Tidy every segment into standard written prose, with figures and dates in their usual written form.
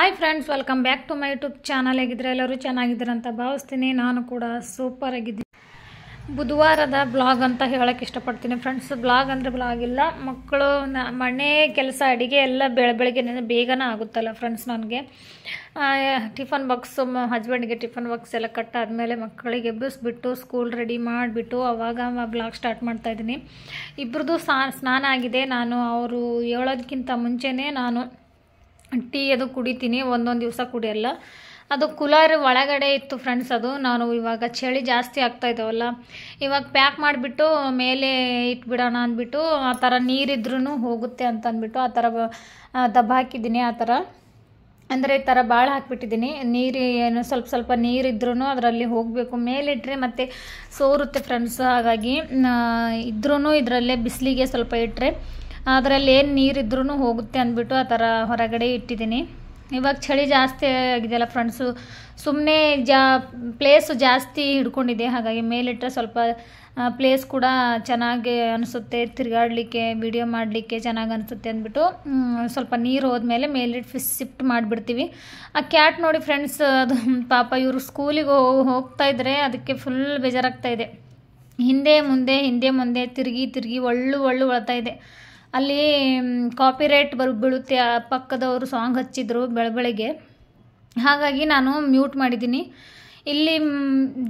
Hi friends, welcome back to my YouTube channel. ಹೇಗಿದ್ರೆ ಎಲ್ಲರೂ ಚೆನ್ನಾಗಿದ್ದೀರ ಅಂತ ಭಾವಿಸ್ತೀನಿ. ನಾನು ಕೂಡ ಸೂಪರ್ ಆಗಿದ್ದೀನಿ. ಬುಧವಾರದ ಬ್ಲಾಗ್ ಅಂತ ಹೇಳೋಕ್ಕೆ ಇಷ್ಟಪಡ್ತೀನಿ ಫ್ರೆಂಡ್ಸ್. ಬ್ಲಾಗ್ ಅಂದರೆ ಬ್ಲಾಗ್ ಇಲ್ಲ, ಮಕ್ಕಳು ಮನೆ ಕೆಲಸ ಅಡುಗೆ ಎಲ್ಲ ಬೆಳಗ್ಗೆ ಬೇಗನೆ ಆಗುತ್ತಲ್ಲ ಫ್ರೆಂಡ್ಸ್. ನನಗೆ ಟಿಫನ್ ಬಾಕ್ಸು ಹಸ್ಬೆಂಡ್ಗೆ ಟಿಫನ್ ಬಾಕ್ಸ್ ಎಲ್ಲ ಕಟ್ಟಾದಮೇಲೆ ಮಕ್ಕಳಿಗೆ ಎಬ್ಬಿಸ್ಬಿಟ್ಟು ಸ್ಕೂಲ್ ರೆಡಿ ಮಾಡಿಬಿಟ್ಟು ಅವಾಗ ಬ್ಲಾಗ್ ಸ್ಟಾರ್ಟ್ ಮಾಡ್ತಾಯಿದ್ದೀನಿ. ಇಬ್ಬರದು ಸ್ನಾನ ಆಗಿದೆ. ನಾನು ಅವರು ಹೇಳೋದಕ್ಕಿಂತ ಮುಂಚೆನೇ ನಾನು ಟೀ ಅದು ಕುಡಿತೀನಿ. ಒಂದೊಂದು ದಿವಸ ಕುಡಿಯಲ್ಲ. ಅದು ಕೂಲರ್ ಒಳಗಡೆ ಇತ್ತು ಫ್ರೆಂಡ್ಸ್. ಅದು ನಾನು ಇವಾಗ ಚಳಿ ಜಾಸ್ತಿ ಆಗ್ತಾಯಿದ್ದಾವಲ್ಲ, ಇವಾಗ ಪ್ಯಾಕ್ ಮಾಡಿಬಿಟ್ಟು ಮೇಲೆ ಇಟ್ಬಿಡೋಣ ಅಂದ್ಬಿಟ್ಟು, ಆ ಥರ ನೀರಿದ್ರೂ ಹೋಗುತ್ತೆ ಅಂತ ಅಂದ್ಬಿಟ್ಟು ಆ ಥರ ದಬ್ಬ ಹಾಕಿದ್ದೀನಿ. ಆ ಥರ ಅಂದರೆ ಈ ಥರ ಭಾಳ ಹಾಕಿಬಿಟ್ಟಿದ್ದೀನಿ. ನೀರು ಏನು ಸ್ವಲ್ಪ ನೀರಿದ್ರೂ ಅದರಲ್ಲಿ ಹೋಗಬೇಕು. ಮೇಲಿಟ್ಟರೆ ಮತ್ತು ಸೋರುತ್ತೆ ಫ್ರೆಂಡ್ಸ್. ಹಾಗಾಗಿ ಇದ್ರೂ ಇದರಲ್ಲೇ ಬಿಸಿಲಿಗೆ ಸ್ವಲ್ಪ ಇಟ್ಟರೆ ಅದರಲ್ಲಿ ಏನು ನೀರಿದ್ರೂ ಹೋಗುತ್ತೆ ಅಂದ್ಬಿಟ್ಟು ಆ ಥರ ಹೊರಗಡೆ ಇಟ್ಟಿದ್ದೀನಿ. ಇವಾಗ ಚಳಿ ಜಾಸ್ತಿ ಆಗಿದೆಯಲ್ಲ ಫ್ರೆಂಡ್ಸು, ಸುಮ್ಮನೆ ಪ್ಲೇಸು ಜಾಸ್ತಿ ಹಿಡ್ಕೊಂಡಿದೆ. ಹಾಗಾಗಿ ಮೇಲಿಟ್ಟರೆ ಸ್ವಲ್ಪ ಪ್ಲೇಸ್ ಕೂಡ ಚೆನ್ನಾಗಿ ಅನಿಸುತ್ತೆ, ತಿರುಗಾಡಲಿಕ್ಕೆ ವಿಡಿಯೋ ಮಾಡಲಿಕ್ಕೆ ಚೆನ್ನಾಗಿ ಅನಿಸುತ್ತೆ ಅಂದ್ಬಿಟ್ಟು ಸ್ವಲ್ಪ ನೀರು ಹೋದ್ಮೇಲೆ ಮೇಲಿಟ್ಟು ಶಿಫ್ಟ್ ಮಾಡಿಬಿಡ್ತೀವಿ. ಆ ಕ್ಯಾಟ್ ನೋಡಿ ಫ್ರೆಂಡ್ಸ್, ಅದು ಪಾಪ ಇವರು ಸ್ಕೂಲಿಗೆ ಹೋಗ್ತಾಯಿದ್ರೆ ಅದಕ್ಕೆ ಫುಲ್ ಬೇಜಾರಾಗ್ತಾಯಿದೆ. ಹಿಂದೆ ಮುಂದೆ ತಿರುಗಿ ಒಳ್ಳು ಅಳ್ತಾ ಇದೆ. ಅಲ್ಲಿ ಕಾಪಿರೈಟ್ ಬೀಳುತ್ತೆ. ಆ ಪಕ್ಕದವರು ಸಾಂಗ್ ಹಚ್ಚಿದ್ರು ಬೆಳಗ್ಗೆ, ಹಾಗಾಗಿ ನಾನು ಮ್ಯೂಟ್ ಮಾಡಿದ್ದೀನಿ. ಇಲ್ಲಿ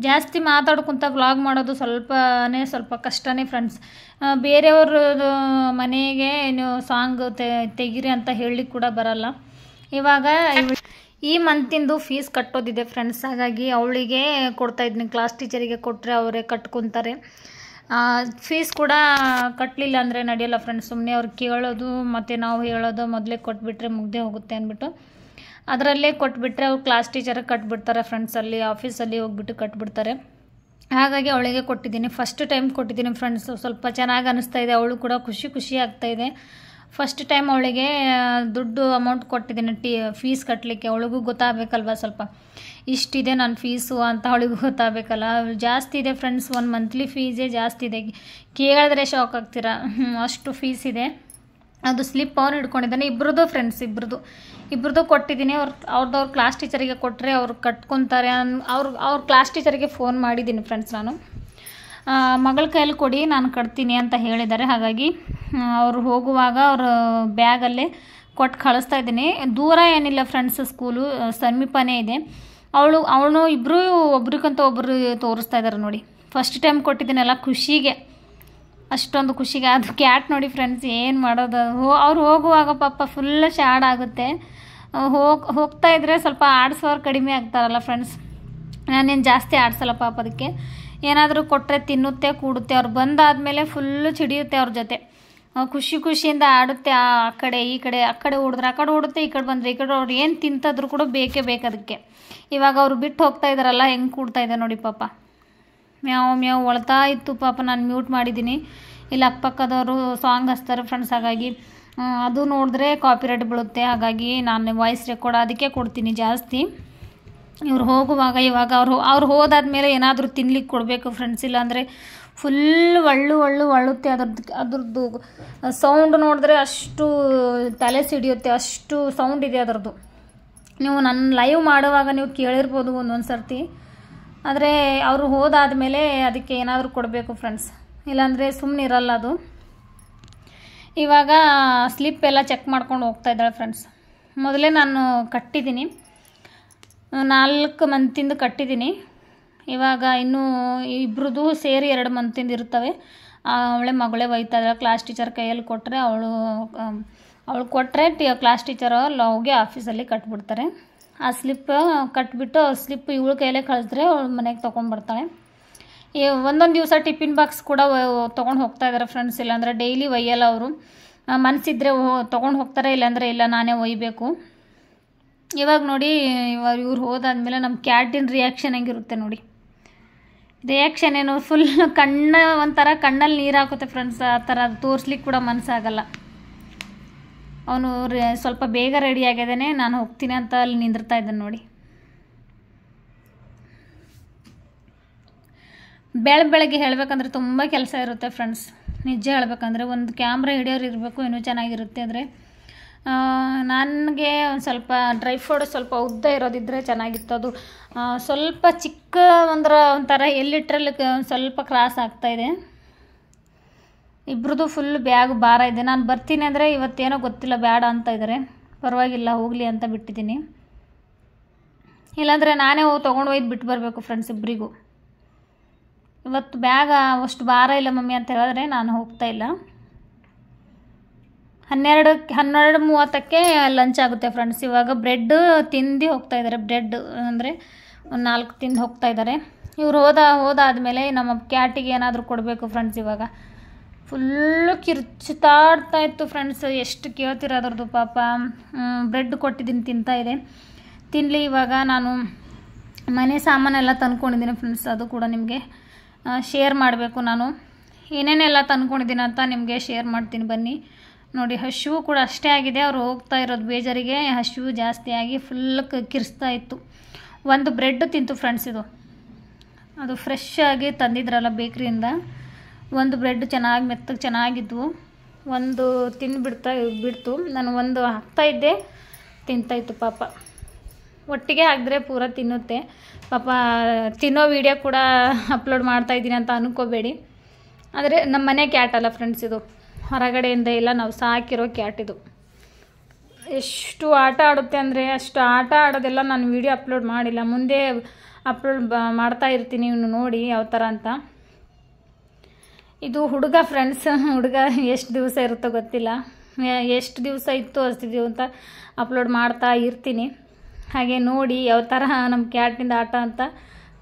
ಜಾಸ್ತಿ ಮಾತಾಡ್ಕೊತ ವ್ಲಾಗ್ ಮಾಡೋದು ಸ್ವಲ್ಪ ಕಷ್ಟನೇ ಫ್ರೆಂಡ್ಸ್. ಬೇರೆಯವ್ರ ಮನೆಗೆ ನೀವು ಸಾಂಗ್ ತೆಗೀರಿ ಅಂತ ಹೇಳಲಿಕ್ಕೆ ಕೂಡ ಬರಲ್ಲ. ಇವಾಗ ಈ ಮಂತಿಂದು ಫೀಸ್ ಕಟ್ಟೋದಿದೆ ಫ್ರೆಂಡ್ಸ್. ಹಾಗಾಗಿ ಅವಳಿಗೆ ಕೊಡ್ತಾಯಿದ್ದೀನಿ. ಕ್ಲಾಸ್ ಟೀಚರಿಗೆ ಕೊಟ್ಟರೆ ಅವರೇ ಕಟ್ಕೊತಾರೆ. ಫೀಸ್ ಕೂಡ ಕಟ್ಟಲಿಲ್ಲ ಅಂದರೆ ನಡೆಯಲ್ಲ ಫ್ರೆಂಡ್ಸ್. ಸುಮ್ಮನೆ ಅವ್ರು ಕೇಳೋದು ಮತ್ತು ನಾವು ಹೇಳೋದು ಮೊದಲೇ ಕೊಟ್ಬಿಟ್ರೆ ಮುಗ್ದೇ ಹೋಗುತ್ತೆ ಅಂದ್ಬಿಟ್ಟು ಅದರಲ್ಲೇ ಕೊಟ್ಬಿಟ್ರೆ ಅವ್ರು ಕ್ಲಾಸ್ ಟೀಚರಿಗೆ ಕಟ್ಬಿಡ್ತಾರೆ ಫ್ರೆಂಡ್ಸ್. ಅಲ್ಲಿ ಆಫೀಸಲ್ಲಿ ಹೋಗ್ಬಿಟ್ಟು ಕಟ್ಬಿಡ್ತಾರೆ. ಹಾಗಾಗಿ ಅವಳಿಗೆ ಕೊಟ್ಟಿದ್ದೀನಿ. ಫಸ್ಟ್ ಟೈಮ್ ಕೊಟ್ಟಿದ್ದೀನಿ ಫ್ರೆಂಡ್ಸ್. ಸ್ವಲ್ಪ ಚೆನ್ನಾಗಿ ಅನ್ನಿಸ್ತಾ ಇದೆ. ಅವಳು ಕೂಡ ಖುಷಿ ಆಗ್ತಾಯಿದೆ. ಫಸ್ಟ್ ಟೈಮ್ ಅವಳಿಗೆ ದುಡ್ಡು ಅಮೌಂಟ್ ಕೊಟ್ಟಿದ್ದೀನಿ ಫೀಸ್ ಕಟ್ಟಲಿಕ್ಕೆ. ಅವಳಿಗೂ ಗೊತ್ತಾಗಬೇಕಲ್ವ, ಸ್ವಲ್ಪ ಇಷ್ಟಿದೆ ನನ್ನ ಫೀಸು ಅಂತ ಅವಳಿಗೂ ಗೊತ್ತಾಗಬೇಕಲ್ಲ. ಜಾಸ್ತಿ ಇದೆ ಫ್ರೆಂಡ್ಸ್. ಒಂದು ಮಂತ್ಲಿ ಫೀಸೇ ಜಾಸ್ತಿ ಇದೆ. ಕೇಳಿದ್ರೆ ಶಾಕ್ ಆಗ್ತೀರಾ, ಅಷ್ಟು ಫೀಸ್ ಇದೆ. ಅದು ಸ್ಲಿಪ್ ಅವ್ರು ಹಿಡ್ಕೊಂಡಿದ್ದಾನೆ. ಇಬ್ಬರದು ಫ್ರೆಂಡ್ಸ್, ಇಬ್ಬರದು ಕೊಟ್ಟಿದ್ದೀನಿ. ಅವ್ರ ಕ್ಲಾಸ್ ಟೀಚರಿಗೆ ಕೊಟ್ಟರೆ ಅವ್ರು ಕಟ್ಕೊತಾರೆ. ಅವ್ರ ಕ್ಲಾಸ್ ಟೀಚರಿಗೆ ಫೋನ್ ಮಾಡಿದ್ದೀನಿ ಫ್ರೆಂಡ್ಸ್. ನಾನು ಮಗಳ ಕೈಯಲ್ಲಿ ಕೊಡಿ, ನಾನು ಕಟ್ತೀನಿ ಅಂತ ಹೇಳಿದ್ದಾರೆ. ಹಾಗಾಗಿ ಅವರು ಹೋಗುವಾಗ ಅವ್ರ ಬ್ಯಾಗಲ್ಲೇ ಕೊಟ್ಟು ಕಳಿಸ್ತಾ ಇದ್ದೀನಿ. ದೂರ ಏನಿಲ್ಲ ಫ್ರೆಂಡ್ಸ್, ಸ್ಕೂಲು ಸಮೀಪನೇ ಇದೆ. ಅವಳು ಇಬ್ಬರು ಒಬ್ರಿಗಂತ ಒಬ್ಬರು ತೋರಿಸ್ತಾ ಇದ್ದಾರೆ ನೋಡಿ. ಫಸ್ಟ್ ಟೈಮ್ ಕೊಟ್ಟಿದ್ದೀನಲ್ಲ, ಖುಷಿಗೆ, ಅಷ್ಟೊಂದು ಖುಷಿಗೆ. ಅದು ಕ್ಯಾಟ್ ನೋಡಿ ಫ್ರೆಂಡ್ಸ್, ಏನು ಮಾಡೋದು. ಅವ್ರು ಹೋಗುವಾಗ ಪಾಪ ಫುಲ್ ಶಾಡ್ ಆಗುತ್ತೆ. ಹೋಗ್ತಾ ಇದ್ರೆ ಸ್ವಲ್ಪ ಆಡಿಸೋರು ಕಡಿಮೆ ಆಗ್ತಾರಲ್ಲ ಫ್ರೆಂಡ್ಸ್. ನಾನೇನು ಜಾಸ್ತಿ ಆಡಿಸಲ್ಲ ಪಾಪ. ಅದಕ್ಕೆ ಏನಾದರೂ ಕೊಟ್ಟರೆ ತಿನ್ನುತ್ತೆ, ಕೂಡುತ್ತೆ. ಅವ್ರು ಬಂದಾದಮೇಲೆ ಫುಲ್ಲು ಚಿಡಿಯುತ್ತೆ ಅವ್ರ ಜೊತೆ. ಖುಷಿಯಿಂದ ಆಡುತ್ತೆ. ಆ ಕಡೆ ಈ ಕಡೆ, ಆ ಕಡೆ ಓಡಿದ್ರೆ ಆ ಕಡೆ ಓಡುತ್ತೆ, ಈ ಕಡೆ ಬಂದರೆ ಈ ಕಡೆ. ಅವ್ರು ಏನು ತಿಂತಾದ್ರು ಕೂಡ ಬೇಕೇ ಬೇಕು ಅದಕ್ಕೆ. ಇವಾಗ ಅವರು ಬಿಟ್ಟು ಹೋಗ್ತಾ ಇದ್ದಾರಲ್ಲ, ಹೆಂಗೆ ಕೂಡ್ತಾ ಇದೆ ನೋಡಿ ಪಾಪ. ಮ್ಯಾವ್ ಒಳ್ತಾ ಇತ್ತು ಪಾಪ. ನಾನು ಮ್ಯೂಟ್ ಮಾಡಿದ್ದೀನಿ. ಇಲ್ಲಿ ಅಕ್ಕಪಕ್ಕದವರು ಸಾಂಗ್ ಹಚ್ತಾರೆ ಫ್ರೆಂಡ್ಸ್. ಹಾಗಾಗಿ ಅದು ನೋಡಿದ್ರೆ ಕಾಪಿರೈಟ್ ಬೀಳುತ್ತೆ. ಹಾಗಾಗಿ ನಾನು ವಾಯ್ಸ್ ರೆಕಾರ್ಡ್ ಅದಕ್ಕೆ ಕೊಡ್ತೀನಿ ಜಾಸ್ತಿ. ಇವ್ರು ಹೋಗುವಾಗ ಇವಾಗ ಅವ್ರು ಹೋದಾದ್ಮೇಲೆ ಏನಾದರೂ ತಿನ್ಲಿಕ್ಕೆ ಕೊಡಬೇಕು ಫ್ರೆಂಡ್ಸ್. ಇಲ್ಲಾಂದರೆ ಫುಲ್ ಒಳ್ಳುತ್ತೆ. ಅದ್ರದ್ದು ಸೌಂಡ್ ನೋಡಿದ್ರೆ ಅಷ್ಟು ತಲೆ ಸಿಡಿಯುತ್ತೆ, ಅಷ್ಟು ಸೌಂಡ್ ಇದೆ ಅದರದ್ದು. ನೀವು ನನ್ನ ಲೈವ್ ಮಾಡುವಾಗ ನೀವು ಕೇಳಿರ್ಬೋದು ಒಂದೊಂದು ಸರ್ತಿ. ಆದರೆ ಅವರು ಹೋದಾದಮೇಲೆ ಅದಕ್ಕೆ ಏನಾದರೂ ಕೊಡಬೇಕು ಫ್ರೆಂಡ್ಸ್, ಇಲ್ಲಾಂದರೆ ಸುಮ್ಮನೆ ಇರಲ್ಲ ಅದು. ಇವಾಗ ಸ್ಲಿಪ್ ಎಲ್ಲ ಚೆಕ್ ಮಾಡ್ಕೊಂಡು ಹೋಗ್ತಾ ಇದ್ದಾಳೆ ಫ್ರೆಂಡ್ಸ್. ಮೊದಲೇ ನಾನು ಕಟ್ಟಿದ್ದೀನಿ, 4 ಮಂತಿಂದು ಕಟ್ಟಿದ್ದೀನಿ. ಇವಾಗ ಇನ್ನೂ ಇಬ್ಬರದು ಸೇರಿ 2 ಮಂತಿಂದು ಇರ್ತವೆ. ಅವಳೆ ಮಗಳೇ ಒಯ್ತಾ ಇದ್ದಾಳೆ. ಕ್ಲಾಸ್ ಟೀಚರ್ ಕೈಯಲ್ಲಿ ಕೊಟ್ಟರೆ ಅವಳು ಕೊಟ್ಟರೆ ಕ್ಲಾಸ್ ಟೀಚರ್ ಹೋಗಿ ಆಫೀಸಲ್ಲಿ ಕಟ್ಬಿಡ್ತಾರೆ. ಆ ಸ್ಲಿಪ್ ಕಟ್ಬಿಟ್ಟು ಸ್ಲಿಪ್ ಇವಳ ಕೈಯಲ್ಲೇ ಕಳಿಸಿದ್ರೆ ಅವಳು ಮನೆಗೆ ತೊಗೊಂಡ್ಬರ್ತಾಳೆ. ಒಂದೊಂದು ದಿವಸ ಟಿಫಿನ್ ಬಾಕ್ಸ್ ಕೂಡ ತೊಗೊಂಡು ಹೋಗ್ತಾ ಇದ್ದಾರೆ ಫ್ರೆಂಡ್ಸ್. ಇಲ್ಲಾಂದರೆ ಡೈಲಿ ಒಯ್ಯಲ್ಲ ಅವರು. ಮನಸ್ಸಿದ್ರೆ ತೊಗೊಂಡು ಹೋಗ್ತಾರೆ, ಇಲ್ಲಾಂದರೆ ಇಲ್ಲ, ನಾನೇ ಒಯ್ಯಬೇಕು. ಇವಾಗ ನೋಡಿ, ಇವ್ರು ಹೋದಾದ್ಮೇಲೆ ನಮ್ಮ ಕ್ಯಾಟಿನ ರಿಯಾಕ್ಷನ್ ಹೆಂಗಿರುತ್ತೆ ನೋಡಿ. ರಿಯಾಕ್ಷನ್ ಏನು, ಫುಲ್ ಒಂಥರ ಕಣ್ಣಲ್ಲಿ ನೀರು ಹಾಕುತ್ತೆ ಫ್ರೆಂಡ್ಸ್. ಆ ಥರ ತೋರಿಸ್ಲಿಕ್ಕೆ ಕೂಡ ಮನಸ್ಸಾಗಲ್ಲ. ಅವನು ಸ್ವಲ್ಪ ಬೇಗ ರೆಡಿ ಆಗಿದ್ದಾನೆ. ನಾನು ಹೋಗ್ತೀನಿ ಅಂತ ಅಲ್ಲಿ ನಿಂದಿರ್ತಾ ಇದ್ದಾನೆ ನೋಡಿ. ಬೆಳಗ್ಗೆ ಹೇಳಬೇಕಂದ್ರೆ ತುಂಬ ಕೆಲಸ ಇರುತ್ತೆ ಫ್ರೆಂಡ್ಸ್. ನಿಜ ಹೇಳಬೇಕಂದ್ರೆ ಒಂದು ಕ್ಯಾಮ್ರಾ ಹಿಡಿಯೋರು ಇರಬೇಕು, ಇನ್ನೂ ಚೆನ್ನಾಗಿರುತ್ತೆ. ಆದರೆ ನನಗೆ ಒಂದು ಸ್ವಲ್ಪ ಡ್ರೈ ಫ್ರೂಟ್ ಸ್ವಲ್ಪ ಉದ್ದ ಇರೋದಿದ್ದರೆ ಚೆನ್ನಾಗಿತ್ತು. ಅದು ಸ್ವಲ್ಪ ಚಿಕ್ಕ ಒಂಥರ ಎಲ್ಲಿಟ್ರಲ್ಲಿ ಸ್ವಲ್ಪ ಕ್ರಾಸ್ ಆಗ್ತಾಯಿದೆ. ಇಬ್ರದ್ದು ಫುಲ್ ಬ್ಯಾಗ್ ಭಾರ ಇದೆ. ನಾನು ಬರ್ತೀನಿ ಅಂದರೆ ಇವತ್ತೇನೋ ಗೊತ್ತಿಲ್ಲ ಬೇಡ ಅಂತ ಇದ್ದಾರೆ. ಪರವಾಗಿಲ್ಲ ಹೋಗಲಿ ಅಂತ ಬಿಟ್ಟಿದ್ದೀನಿ. ಇಲ್ಲಾಂದರೆ ನಾನೇ ಹೋಗಿ ತೊಗೊಂಡು ಒಯ್ದು ಬಿಟ್ಟು ಬರಬೇಕು ಫ್ರೆಂಡ್ಸ್ ಇಬ್ಬರಿಗೂ. ಇವತ್ತು ಬ್ಯಾಗ್ ಅಷ್ಟು ಭಾರ ಇಲ್ಲ ಮಮ್ಮಿ ಅಂತ ಹೇಳಿದ್ರೆ ನಾನು ಹೋಗ್ತಾಯಿಲ್ಲ. 12:30ಕ್ಕೆ ಲಂಚ್ ಆಗುತ್ತೆ ಫ್ರೆಂಡ್ಸ್. ಇವಾಗ ಬ್ರೆಡ್ ತಿಂದು ಹೋಗ್ತಾಯಿದ್ದಾರೆ. ಬ್ರೆಡ್ ಅಂದರೆ ಒಂದು 4 ತಿಂದು ಹೋಗ್ತಾಯಿದ್ದಾರೆ. ಇವ್ರು ಹೋದಾದಮೇಲೆ ನಮ್ಮ ಕ್ಯಾಟಿಗೆ ಏನಾದರೂ ಕೊಡಬೇಕು ಫ್ರೆಂಡ್ಸ್. ಇವಾಗ ಫುಲ್ಲು ಕಿರ್ಚ್ತಾಡ್ತಾ ಇತ್ತು ಫ್ರೆಂಡ್ಸ್. ಎಷ್ಟು ಕೇಳ್ತಿರೋದ್ರದ್ದು ಪಾಪ. ಬ್ರೆಡ್ ಕೊಟ್ಟಿದ್ದೀನಿ ತಿಂತಾಯಿದೆ. ತಿನ್ನಲಿ. ಇವಾಗ ನಾನು ಮನೆ ಸಾಮಾನೆಲ್ಲ ತಂದ್ಕೊಂಡಿದ್ದೀನಿ ಫ್ರೆಂಡ್ಸ್. ಅದು ಕೂಡ ನಿಮಗೆ ಶೇರ್ ಮಾಡಬೇಕು. ನಾನು ಏನೇನೆಲ್ಲ ತಂದ್ಕೊಂಡಿದ್ದೀನಿ ಅಂತ ನಿಮಗೆ ಶೇರ್ ಮಾಡ್ತೀನಿ ಬನ್ನಿ ನೋಡಿ. ಹಸಿವು ಕೂಡ ಅಷ್ಟೇ ಆಗಿದೆ. ಅವರು ಹೋಗ್ತಾ ಇರೋದು ಬೇಜಾರಿಗೆ ಹಸಿವು ಜಾಸ್ತಿ ಆಗಿ ಫುಲ್ ಕಿರಿಸ್ತಾ ಇತ್ತು. ಒಂದು ಬ್ರೆಡ್ ತಿಂತು ಫ್ರೆಂಡ್ಸ್. ಇದು ಅದು ಫ್ರೆಶ್ ಆಗಿ ತಂದಿದ್ರಲ್ಲ ಬೇಕ್ರಿಯಿಂದ. ಒಂದು ಬ್ರೆಡ್ ಚೆನ್ನಾಗಿ ಮೆತ್ತಗೆ ಚೆನ್ನಾಗಿದ್ವು. ಒಂದು ಬಿಡ್ತು. ನಾನು ಒಂದು ಹಾಕ್ತಾಯಿದ್ದೆ, ತಿಂತಾಯಿತ್ತು ಪಾಪ. ಒಟ್ಟಿಗೆ ಹಾಕಿದ್ರೆ ಪೂರ ತಿನ್ನುತ್ತೆ ಪಾಪ. ತಿನ್ನೋ ವಿಡಿಯೋ ಕೂಡ ಅಪ್ಲೋಡ್ ಮಾಡ್ತಾಯಿದ್ದೀನಿ ಅಂತ ಅನ್ಕೋಬೇಡಿ. ಆದರೆ ನಮ್ಮ ಮನೆ ಕ್ಯಾಟ್ ಅಲ್ಲ ಫ್ರೆಂಡ್ಸ್, ಇದು ಹೊರಗಡೆಯಿಂದ ಇಲ್ಲ, ನಾವು ಸಾಕಿರೋ ಕ್ಯಾಟ್ ಇದು. ಎಷ್ಟು ಆಟ ಆಡುತ್ತೆ ಅಂದರೆ ಅಷ್ಟು ಆಟ ಆಡೋದೆಲ್ಲ ನಾನು ವಿಡಿಯೋ ಅಪ್ಲೋಡ್ ಮಾಡಿಲ್ಲ. ಮುಂದೆ ಅಪ್ಲೋಡ್ ಮಾಡ್ತಾ ಇರ್ತೀನಿ, ಇನ್ನು ನೋಡಿ ಯಾವ ಥರ ಅಂತ. ಇದು ಹುಡುಗ ಫ್ರೆಂಡ್ಸ್. ಹುಡುಗ ಎಷ್ಟು ದಿವಸ ಇರುತ್ತೋ ಗೊತ್ತಿಲ್ಲ. ಎಷ್ಟು ದಿವಸ ಇತ್ತು ಅಷ್ಟಿದ್ದೀವಿ ಅಂತ ಅಪ್ಲೋಡ್ ಮಾಡ್ತಾ ಇರ್ತೀನಿ. ಹಾಗೆ ನೋಡಿ ಯಾವ ಥರ ನಮ್ಮ ಕ್ಯಾಟಿಂದ ಆಟ ಅಂತ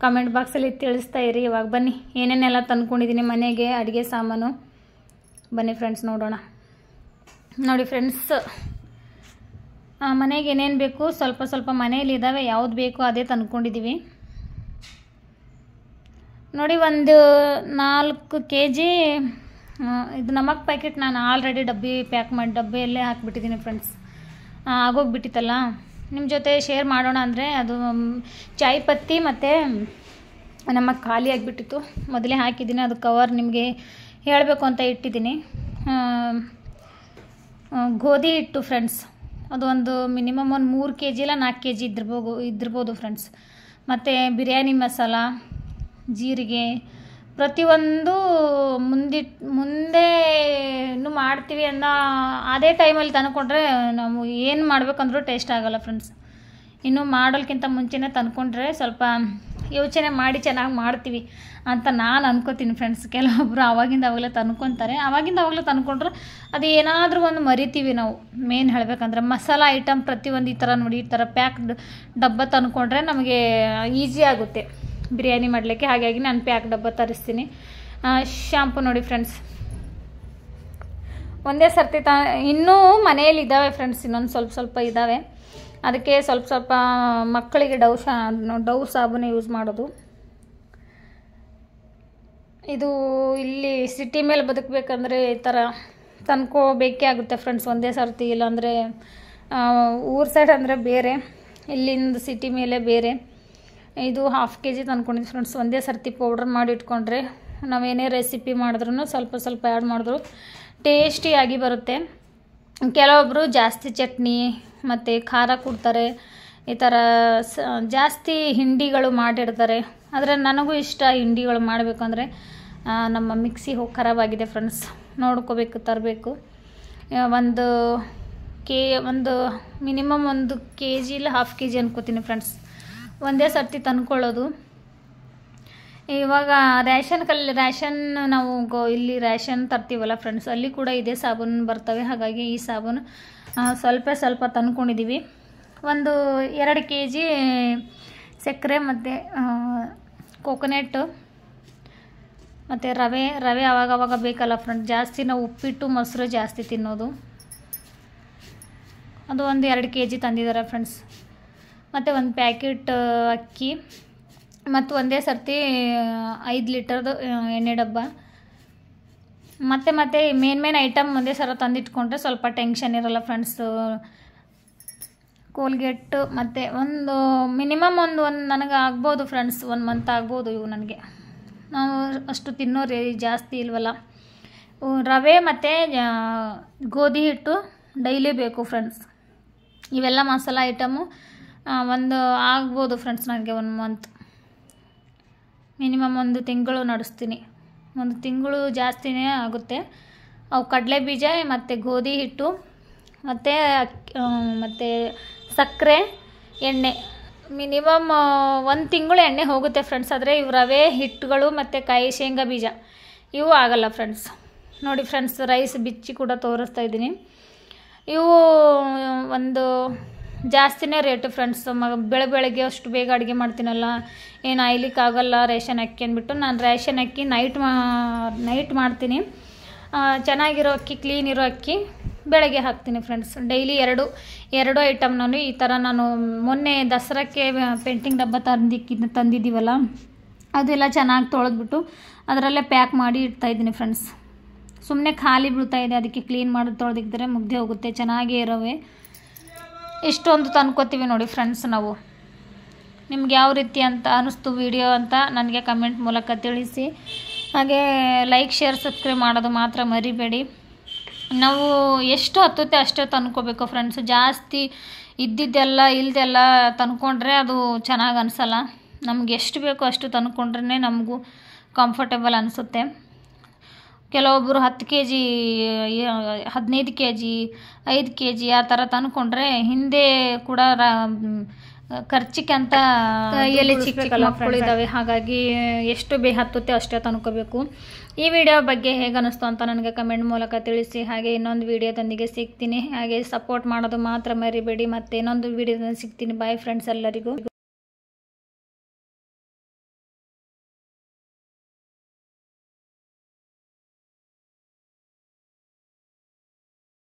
ಕಮೆಂಟ್ ಬಾಕ್ಸಲ್ಲಿ ತಿಳಿಸ್ತಾ ಇರಿ. ಇವಾಗ ಬನ್ನಿ ಏನೇನೆಲ್ಲ ತಂದ್ಕೊಂಡಿದ್ದೀನಿ ಮನೆಗೆ ಅಡುಗೆ ಸಾಮಾನು. ಬನ್ನಿ ಫ್ರೆಂಡ್ಸ್ ನೋಡೋಣ. ನೋಡಿ ಫ್ರೆಂಡ್ಸ್, ಮನೆಗೆ ಏನೇನು ಬೇಕು ಸ್ವಲ್ಪ ಸ್ವಲ್ಪ ಮನೇಲಿ ಇದ್ದಾವೆ. ಯಾವ್ದು ಬೇಕೋ ಅದೇ ತಂದ್ಕೊಂಡಿದ್ದೀವಿ ನೋಡಿ. ಒಂದು 4 kg ಇದು ನಮಕ್ ಪ್ಯಾಕೆಟ್ ನಾನು ಆಲ್ರೆಡಿ ಡಬ್ಬಿಯಲ್ಲೇ ಹಾಕಿಬಿಟ್ಟಿದ್ದೀನಿ ಫ್ರೆಂಡ್ಸ್. ಆಗೋಗ್ಬಿಟ್ಟಿತ್ತಲ್ಲ, ನಿಮ್ಮ ಜೊತೆ ಶೇರ್ ಮಾಡೋಣ ಅಂದರೆ ಅದು ಚಾಯ್ ಪತ್ತಿ ಮತ್ತು ನಮಕ್ ಖಾಲಿ ಆಗಿಬಿಟ್ಟಿತ್ತು. ಮೊದಲೇ ಹಾಕಿದ್ದೀನಿ. ಅದು ಕವರ್ ನಿಮಗೆ ಹೇಳಬೇಕು ಅಂತ ಇಟ್ಟಿದ್ದೀನಿ. ಗೋಧಿ ಹಿಟ್ಟು ಫ್ರೆಂಡ್ಸ್. ಅದು ಒಂದು ಮಿನಿಮಮ್ ಒಂದು 3 kg ಇಲ್ಲ 4 kg ಇದ್ದಿರ್ಬೋದು ಫ್ರೆಂಡ್ಸ್. ಮತ್ತು ಬಿರಿಯಾನಿ ಮಸಾಲ, ಜೀರಿಗೆ, ಪ್ರತಿಯೊಂದು ಮುಂದೇನು ಮಾಡ್ತೀವಿ ಅನ್ನೋ ಅದೇ ಟೈಮಲ್ಲಿ ತಂದ್ಕೊಂಡ್ರೆ ನಾವು ಏನು ಮಾಡ್ಬೇಕಂದ್ರೂ ಟೇಸ್ಟ್ ಆಗೋಲ್ಲ ಫ್ರೆಂಡ್ಸ್. ಇನ್ನು ಮಾಡೋಲ್ಕಿಂತ ಮುಂಚೆನೇ ತಂದ್ಕೊಂಡ್ರೆ ಸ್ವಲ್ಪ ಯೋಚನೆ ಮಾಡಿ ಚೆನ್ನಾಗಿ ಮಾಡ್ತೀವಿ ಅಂತ ನಾನು ಅನ್ಕೋತೀನಿ ಫ್ರೆಂಡ್ಸ್. ಕೆಲವೊಬ್ಬರು ಆವಾಗಲೇ ತಂದ್ಕೊಂಡ್ರೆ ಅದು ಏನಾದರೂ ಒಂದು ಮರಿತೀವಿ ನಾವು. ಮೇನ್ ಹೇಳಬೇಕಂದ್ರೆ ಮಸಾಲ ಐಟಮ್ ಪ್ರತಿಯೊಂದು ಈ ಥರ ನೋಡಿ, ಈ ಥರ ಪ್ಯಾಕ್ಡ್ ಡಬ್ಬ ತಂದ್ಕೊಂಡ್ರೆ ನಮಗೆ ಈಸಿ ಆಗುತ್ತೆ ಬಿರಿಯಾನಿ ಮಾಡಲಿಕ್ಕೆ. ಹಾಗಾಗಿ ನಾನು ಪ್ಯಾಕ್ ಡಬ್ಬ ತರಿಸ್ತೀನಿ. ಶಾಂಪು ನೋಡಿ ಫ್ರೆಂಡ್ಸ್, ಒಂದೇ ಸರ್ತಿ ಇನ್ನೂ ಮನೆಯಲ್ಲಿ ಇದ್ದಾವೆ ಫ್ರೆಂಡ್ಸ್. ಇನ್ನೊಂದು ಸ್ವಲ್ಪ ಇದ್ದಾವೆ. ಅದಕ್ಕೆ ಸ್ವಲ್ಪ ಮಕ್ಕಳಿಗೆ ಡವ್ ಸಾಬೂನು ಯೂಸ್ ಮಾಡೋದು. ಇದು ಇಲ್ಲಿ ಸಿಟಿ ಮೇಲೆ ಬದುಕಬೇಕಂದ್ರೆ ಈ ಥರ ತಂದ್ಕೋಬೇಕೇ ಆಗುತ್ತೆ ಫ್ರೆಂಡ್ಸ್ ಒಂದೇ ಸರ್ತಿ. ಇಲ್ಲಾಂದರೆ ಊರ ಸೈಡ್ ಅಂದರೆ ಬೇರೆ, ಇಲ್ಲಿಂದ ಸಿಟಿ ಮೇಲೆ ಬೇರೆ. ಇದು 1/2 kg ತಂದ್ಕೊಂಡಿದ್ದು ಫ್ರೆಂಡ್ಸ್. ಒಂದೇ ಸರ್ತಿ ಪೌಡ್ರ್ ಮಾಡಿ ಇಟ್ಕೊಂಡ್ರೆ ನಾವೇನೇ ರೆಸಿಪಿ ಮಾಡಿದ್ರೂ ಸ್ವಲ್ಪ ಆ್ಯಡ್ ಮಾಡಿದ್ರು ಟೇಸ್ಟಿಯಾಗಿ ಬರುತ್ತೆ. ಕೆಲವೊಬ್ಬರು ಜಾಸ್ತಿ ಚಟ್ನಿ ಮತ್ತು ಖಾರ ಕೊಡ್ತಾರೆ, ಈ ಥರ ಜಾಸ್ತಿ ಹಿಂಡಿಗಳು ಮಾಡಿಡ್ತಾರೆ. ಆದರೆ ನನಗೂ ಇಷ್ಟ ಹಿಂಡಿಗಳು ಮಾಡಬೇಕಂದ್ರೆ. ನಮ್ಮ ಮಿಕ್ಸಿ ಖರಾಬಾಗಿದೆ ಫ್ರೆಂಡ್ಸ್, ನೋಡ್ಕೋಬೇಕು, ತರಬೇಕು. ಒಂದು ಮಿನಿಮಮ್ 1 kg ಇಲ್ಲ 1/2 kg ಅನ್ಕೋತೀನಿ ಫ್ರೆಂಡ್ಸ್, ಒಂದೇ ಸರ್ತಿ ತಂದ್ಕೊಳ್ಳೋದು. ಇವಾಗ ರ್ಯಾಷನ್ ನಾವು ಇಲ್ಲಿ ರ್ಯಾಷನ್ ತರ್ತೀವಲ್ಲ ಫ್ರೆಂಡ್ಸ್, ಅಲ್ಲಿ ಕೂಡ ಇದೇ ಸಾಬೂನು ಬರ್ತವೆ. ಹಾಗಾಗಿ ಈ ಸಾಬೂನು ಸ್ವಲ್ಪ ತಂದ್ಕೊಂಡಿದ್ದೀವಿ. ಒಂದು 2 kg ಸಕ್ಕರೆ ಮತ್ತು ಕೋಕೋನಟ್ ಮತ್ತು ರವೆ ಆವಾಗ ಬೇಕಲ್ಲ ಫ್ರೆಂಡ್ಸ್. ಜಾಸ್ತಿ ನಾವು ಉಪ್ಪಿಟ್ಟು ಮೊಸರು ಜಾಸ್ತಿ ತಿನ್ನೋದು. ಅದು ಒಂದು 2 kg ತಂದಿದ್ದಾರೆ ಫ್ರೆಂಡ್ಸ್. ಮತ್ತು ಒಂದು ಪ್ಯಾಕೆಟ್ ಅಕ್ಕಿ ಮತ್ತು ಒಂದೇ ಸರ್ತಿ 5 ಲೀಟರ್ದು ಎಣ್ಣೆ ಡಬ್ಬ. ಮತ್ತೆ ಮೇನ್ ಐಟಮ್ ಒಂದೇ ಸಲ ತಂದಿಟ್ಕೊಂಡ್ರೆ ಸ್ವಲ್ಪ ಟೆನ್ಷನ್ ಇರಲ್ಲ ಫ್ರೆಂಡ್ಸ್. ಕೋಲ್ಗೇಟ್ ಮತ್ತು ಒಂದು ಮಿನಿಮಮ್ ಒಂದು ನನಗೆ ಆಗ್ಬೋದು ಫ್ರೆಂಡ್ಸ್, 1 ಮಂತ್ ಆಗ್ಬೋದು ಇವು ನನಗೆ. ನಾವು ಅಷ್ಟು ತಿನ್ನೋರು ಜಾಸ್ತಿ ಇಲ್ವಲ್ಲ. ರವೆ ಮತ್ತು ಗೋಧಿ ಹಿಟ್ಟು ಡೈಲಿ ಬೇಕು ಫ್ರೆಂಡ್ಸ್. ಇವೆಲ್ಲ ಮಸಾಲ ಐಟಮು ಒಂದು ಆಗ್ಬೋದು ಫ್ರೆಂಡ್ಸ್ ನನಗೆ 1 ಮಂತ್, ಮಿನಿಮಮ್ 1 ತಿಂಗಳು ನಡೆಸ್ತೀನಿ. 1 ತಿಂಗಳು ಜಾಸ್ತಿನೇ ಆಗುತ್ತೆ. ಅವು ಕಡಲೆ ಬೀಜ ಮತ್ತು ಗೋಧಿ ಹಿಟ್ಟು ಮತ್ತು ಸಕ್ಕರೆ, ಎಣ್ಣೆ, ಮಿನಿಮಮ್ 1 ತಿಂಗಳು ಎಣ್ಣೆ ಹೋಗುತ್ತೆ ಫ್ರೆಂಡ್ಸ್. ಆದರೆ ಇವು ರವೆ ಹಿಟ್ಟುಗಳು ಮತ್ತು ಕಾಯಿ ಶೇಂಗಾ ಬೀಜ ಇವು ಆಗಲ್ಲ ಫ್ರೆಂಡ್ಸ್. ನೋಡಿ ಫ್ರೆಂಡ್ಸ್, ರೈಸ್ ಬಿಚ್ಚಿ ಕೂಡ ತೋರಿಸ್ತಾ ಇದ್ದೀನಿ. ಇವು ಒಂದು ಜಾಸ್ತಿನೇ ರೇಟು ಫ್ರೆಂಡ್ಸ್. ಬೆಳಗ್ಗೆ ಅಷ್ಟು ಬೇಗ ಅಡುಗೆ ಮಾಡ್ತೀನಲ್ಲ, ಏನು ಆಯ್ಲಿಕ್ಕಾಗಲ್ಲ ರೇಷನ್ ಅಕ್ಕಿ ಅಂದ್ಬಿಟ್ಟು ನಾನು ರೇಷನ್ ಅಕ್ಕಿ ನೈಟ್ ಮಾಡ್ತೀನಿ. ಚೆನ್ನಾಗಿರೋ ಅಕ್ಕಿ, ಕ್ಲೀನ್ ಇರೋ ಅಕ್ಕಿ ಬೆಳಗ್ಗೆ ಹಾಕ್ತೀನಿ ಫ್ರೆಂಡ್ಸ್. ಡೈಲಿ ಎರಡು ಐಟಮ್ ನಾನು ಈ ಥರ ನಾನು ಮೊನ್ನೆ ದಸರಾಕ್ಕೆ ಪೇಂಟಿಂಗ್ ಡಬ್ಬ ತಂದಿದ್ದೀವಲ್ಲ, ಅದೆಲ್ಲ ಚೆನ್ನಾಗಿ ತೊಳೆದ್ಬಿಟ್ಟು ಅದರಲ್ಲೇ ಪ್ಯಾಕ್ ಮಾಡಿ ಇಡ್ತಾಯಿದ್ದೀನಿ ಫ್ರೆಂಡ್ಸ್. ಸುಮ್ಮನೆ ಖಾಲಿ ಬೀಳ್ತಾಯಿದೆ, ಅದಕ್ಕೆ ಕ್ಲೀನ್ ಮಾಡಿ ತೊಳೆದಿದ್ದರೆ ಮುಗ್ದೆ ಹೋಗುತ್ತೆ, ಚೆನ್ನಾಗೇ ಇರೋವೆ. ಇಷ್ಟೊಂದು ತಂದ್ಕೋತೀವಿ ನೋಡಿ ಫ್ರೆಂಡ್ಸ್ ನಾವು. ನಿಮ್ಗೆ ಯಾವ ರೀತಿ ಅಂತ ಅನ್ನಿಸ್ತು ವಿಡಿಯೋ ಅಂತ ನನಗೆ ಕಮೆಂಟ್ ಮೂಲಕ ತಿಳಿಸಿ. ಹಾಗೆ ಲೈಕ್, ಶೇರ್, ಸಬ್ಸ್ಕ್ರೈಬ್ ಮಾಡೋದು ಮಾತ್ರ ಮರಿಬೇಡಿ. ನಾವು ಎಷ್ಟು ಹತ್ತುತ್ತೆ ಅಷ್ಟೇ ತಂದ್ಕೋಬೇಕು ಫ್ರೆಂಡ್ಸ್. ಜಾಸ್ತಿ ಇಲ್ದೆಲ್ಲ ತಂದ್ಕೊಂಡ್ರೆ ಅದು ಚೆನ್ನಾಗಿ ಅನಿಸಲ್ಲ. ನಮ್ಗೆ ಎಷ್ಟು ಬೇಕೋ ಅಷ್ಟು ತಂದ್ಕೊಂಡ್ರೆ ನಮಗೂ ಕಂಫರ್ಟೇಬಲ್ ಅನಿಸುತ್ತೆ. ಕೆಲವೊಬ್ಬರು 10 kg 15 kg 5 kg ಆ ಥರ ತಂದ್ಕೊಂಡ್ರೆ ಹಿಂದೆ ಕೂಡ ಖರ್ಚಿಗೆ ಅಂತ ಕೈಯಲ್ಲಿ ಚಿಕ್ಕ ಮಕ್ಕಳು ಇದ್ದಾವೆ. ಹಾಗಾಗಿ ಎಷ್ಟು ಹತ್ತುತ್ತೆ ಅಷ್ಟೇ ತಂದ್ಕೋಬೇಕು. ಈ ವಿಡಿಯೋ ಬಗ್ಗೆ ಹೇಗೆ ಅನ್ನಿಸ್ತು ಅಂತ ನನಗೆ ಕಮೆಂಟ್ ಮೂಲಕ ತಿಳಿಸಿ. ಹಾಗೆ ಇನ್ನೊಂದು ವಿಡಿಯೋದೊಂದಿಗೆ ಸಿಗ್ತೀನಿ. ಹಾಗೆ ಸಪೋರ್ಟ್ ಮಾಡೋದು ಮಾತ್ರ ಮರಿಬೇಡಿ. ಮತ್ತೆ ಇನ್ನೊಂದು ವಿಡಿಯೋದಲ್ಲಿ ಸಿಗ್ತೀನಿ. ಬಾಯ್ ಫ್ರೆಂಡ್ಸ್ ಎಲ್ಲರಿಗೂ.